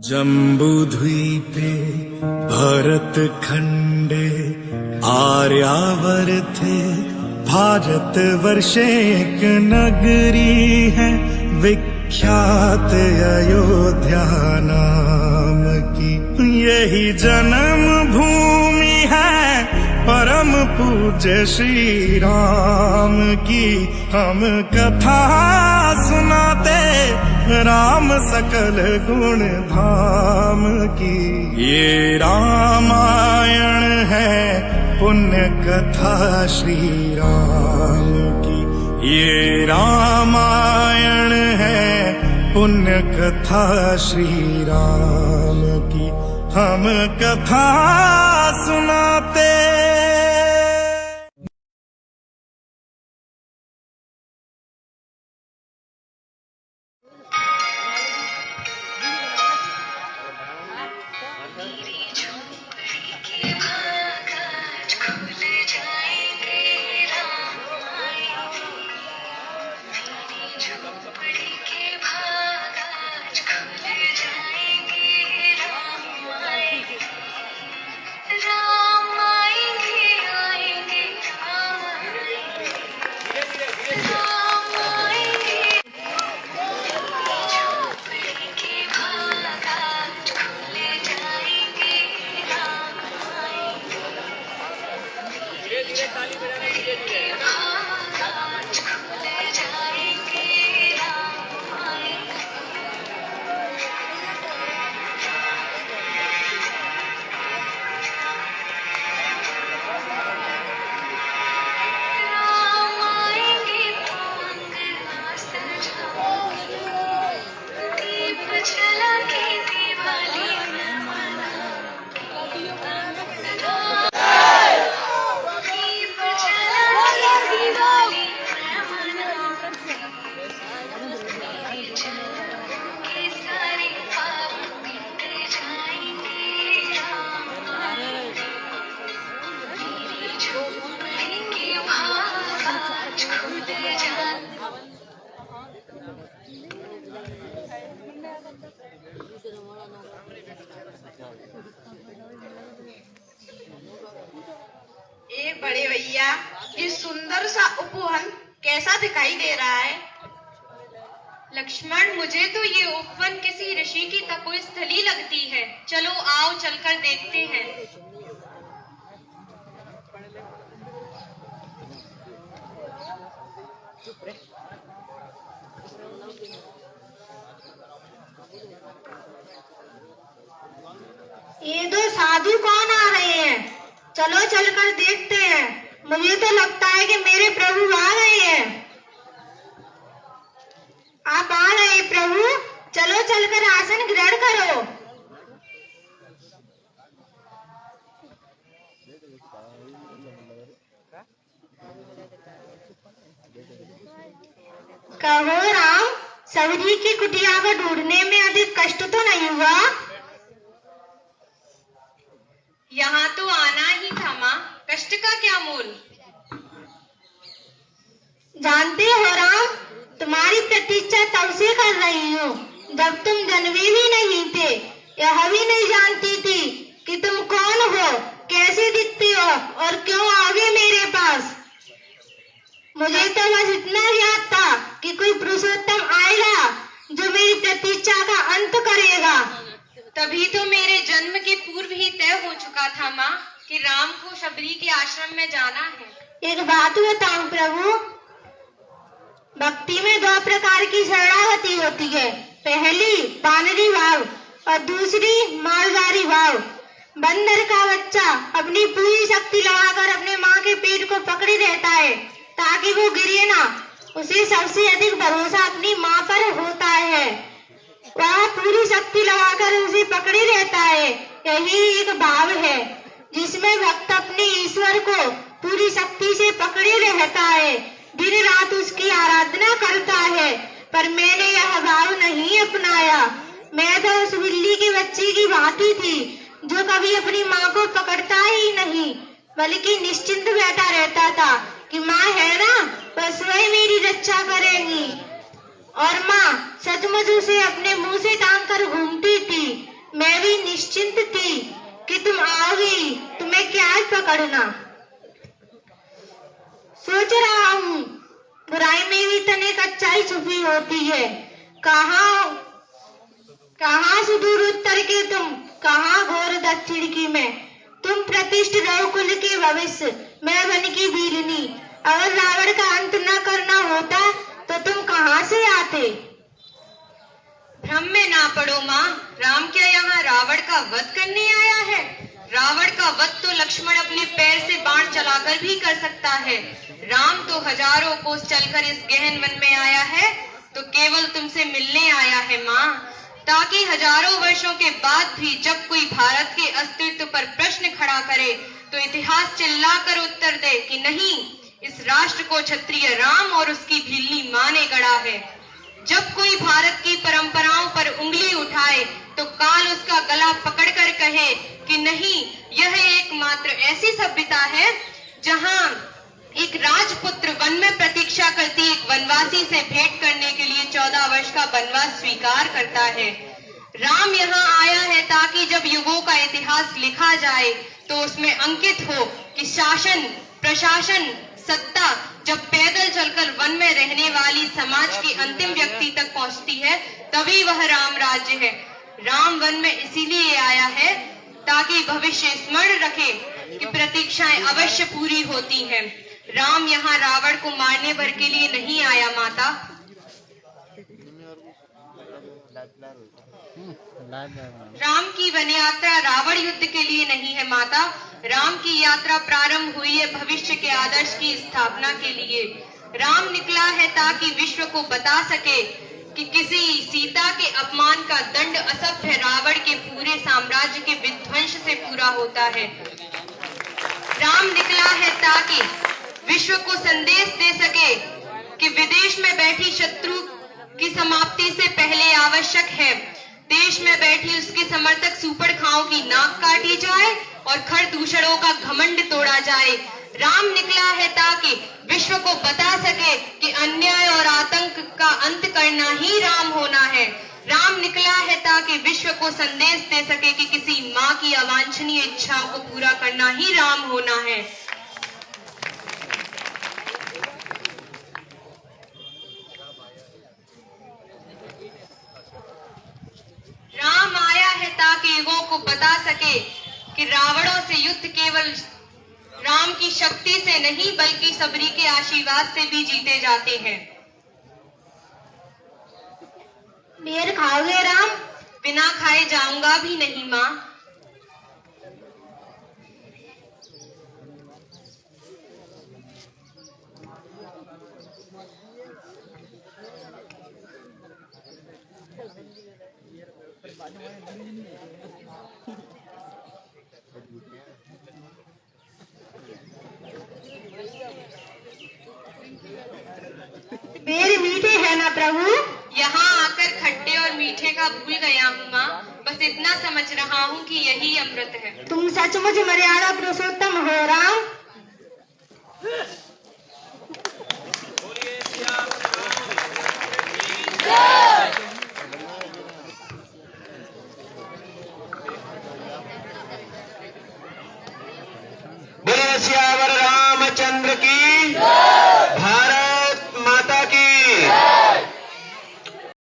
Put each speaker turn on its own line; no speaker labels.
जम्बूद्वीपे भरतखण्डे आर्यावर्ते भारतवर्षे एक नगरी है विख्यात अयोध्या नाम की। यही जन्म भूमि है परम पूज्य श्री राम की। हम कथा सुनाते राम सकल गुण धाम की। ये रामायण है पुण्य कथा श्री राम की। ये रामायण है पुण्य कथा श्री राम की। हम कथा सुनाते
बड़े भैया, ये सुंदर सा उपवन कैसा दिखाई दे रहा है?
लक्ष्मण, मुझे तो ये उपवन किसी ऋषि की तपोस्थली लगती है। चलो आओ, चलकर देखते हैं।
ये दो साधु कौन आ रहे हैं? चलो चलकर देखते हैं। मुझे तो लगता है कि मेरे प्रभु आ रहे हैं। आप आ रहे प्रभु, चलो चलकर आसन ग्रहण करो। कहो राम, सबरी की कुटिया को ढूंढने में अधिक कष्ट तो नहीं हुआ?
यहाँ तो आना ही था माँ, कष्ट का क्या मोल।
जानते हो राम, तुम्हारी प्रतीक्षा तब से कर रही हूँ जब तुम जन्मे भी नहीं थे। यह भी नहीं जानती थी कि तुम कौन हो, कैसे दिखते हो और क्यों आओगे मेरे पास। मुझे तो बस इतना याद था कि कोई पुरुषोत्तम आएगा जो मेरी प्रतीक्षा का अंत करेगा।
तभी तो मेरे जन्म के पूर्व ही तय हो चुका था माँ कि राम को शबरी के आश्रम में जाना है।
एक बात बताऊं प्रभु, भक्ति में दो प्रकार की शरणागति होती है। पहली बानरी भाव और दूसरी मालधारी भाव। बंदर का बच्चा अपनी पूरी शक्ति लगाकर अपने माँ के पेट को पकड़े रहता है ताकि वो गिरे ना। उसे सबसे अधिक भरोसा अपनी माँ पर होता है। वह पूरी शक्ति लगाकर उसे पकड़े रहता है। यही एक भाव है जिसमें भक्त अपने ईश्वर को पूरी शक्ति से पकड़े रहता है, दिन रात उसकी आराधना करता है। पर मैंने यह भाव नहीं अपनाया। मैं तो उस बिल्ली की बच्ची की भांति थी जो कभी अपनी माँ को पकड़ता ही नहीं, बल्कि निश्चिंत बैठा रहता था कि माँ है ना, बस वही मेरी रक्षा करेंगी। और माँ सचमुच उसे अपने मुंह से टांग कर घूमती थी। निश्चिंत थी कि तुम आओगी, तुम्हें क्या पकड़ना। सोच रहा हूँ बुराई में भी तनिक अच्छाई छुपी होती है। कहाँ सुदूर उत्तर के तुम, कहाँ घोर दक्षिण की मैं। तुम प्रतिष्ठ रघुकुल के भविष्य, मैं बन की भीलनी। अगर रावण का अंत न करना होता तो तुम कहाँ से आते।
भ्रम में ना पड़ो माँ, राम क्या यहाँ रावण का वध करने आया है? रावण का वध तो लक्ष्मण अपने पैर से बाण चलाकर भी कर सकता है। राम तो हजारों कोस चलकर इस गहन वन में आया है तो केवल तुमसे मिलने आया है माँ, ताकि हजारों वर्षों के बाद भी जब कोई भारत के अस्तित्व पर प्रश्न खड़ा करे तो इतिहास चिल्लाकर उत्तर दे कि नहीं, इस राष्ट्र को क्षत्रिय राम और उसकी भीलनी माँ ने गढ़ा है। जब कोई भारत की परंपराओं पर उंगली उठाए तो काल उसका गला पकड़कर कहे कि नहीं, यह एकमात्र ऐसी सभ्यता है जहां एक राजपुत्र वन में प्रतीक्षा करती एक वनवासी से भेंट करने के लिए 14 वर्ष का वनवास स्वीकार करता है। राम यहाँ आया है ताकि जब युगों का इतिहास लिखा जाए तो उसमें अंकित हो कि शासन, प्रशासन, सत्ता जब पैदल चलकर वन में रहने वाली समाज के अंतिम व्यक्ति तक पहुंचती है तभी वह राम राज्य है। राम वन में इसीलिए आया है ताकि भविष्य स्मरण रखे कि प्रतीक्षाएं अवश्य पूरी होती हैं। राम यहाँ रावण को मारने भर के लिए नहीं आया माता। राम की वन यात्रा रावण युद्ध के लिए नहीं है माता। राम की यात्रा प्रारंभ हुई है भविष्य के आदर्श की स्थापना के लिए। राम निकला है ताकि विश्व को बता सके कि किसी सीता के अपमान का दंड असभ्य रावण के पूरे साम्राज्य के विध्वंस से पूरा होता है। राम निकला है ताकि विश्व को संदेश दे सके कि विदेश में बैठी शत्रु की समाप्ति से पहले आवश्यक है देश में बैठी उसके समर्थक सूपड़खाओं की नाक काटी जाए और खरदूषणों का घमंड तोड़ा जाए। राम निकला है ताकि विश्व को बता सके कि अन्याय और आतंक का अंत करना ही राम होना है। राम निकला है ताकि विश्व को संदेश दे सके कि किसी माँ की अवांछनीय इच्छाओं को पूरा करना ही राम होना है। राम आया है ताकि युगों को बता सके कि रावणों से युद्ध केवल राम की शक्ति से नहीं बल्कि सबरी के आशीर्वाद से भी जीते जाते हैं।
मेर खाओगे राम?
बिना खाए जाऊंगा भी नहीं माँ।
बेर मीठे है ना प्रभु?
यहाँ आकर खट्टे और मीठे का भूल गया हूँ माँ, बस इतना समझ रहा हूँ कि यही अमृत है।
तुम सचमुच मर्यादा पुरुषोत्तम हो राम।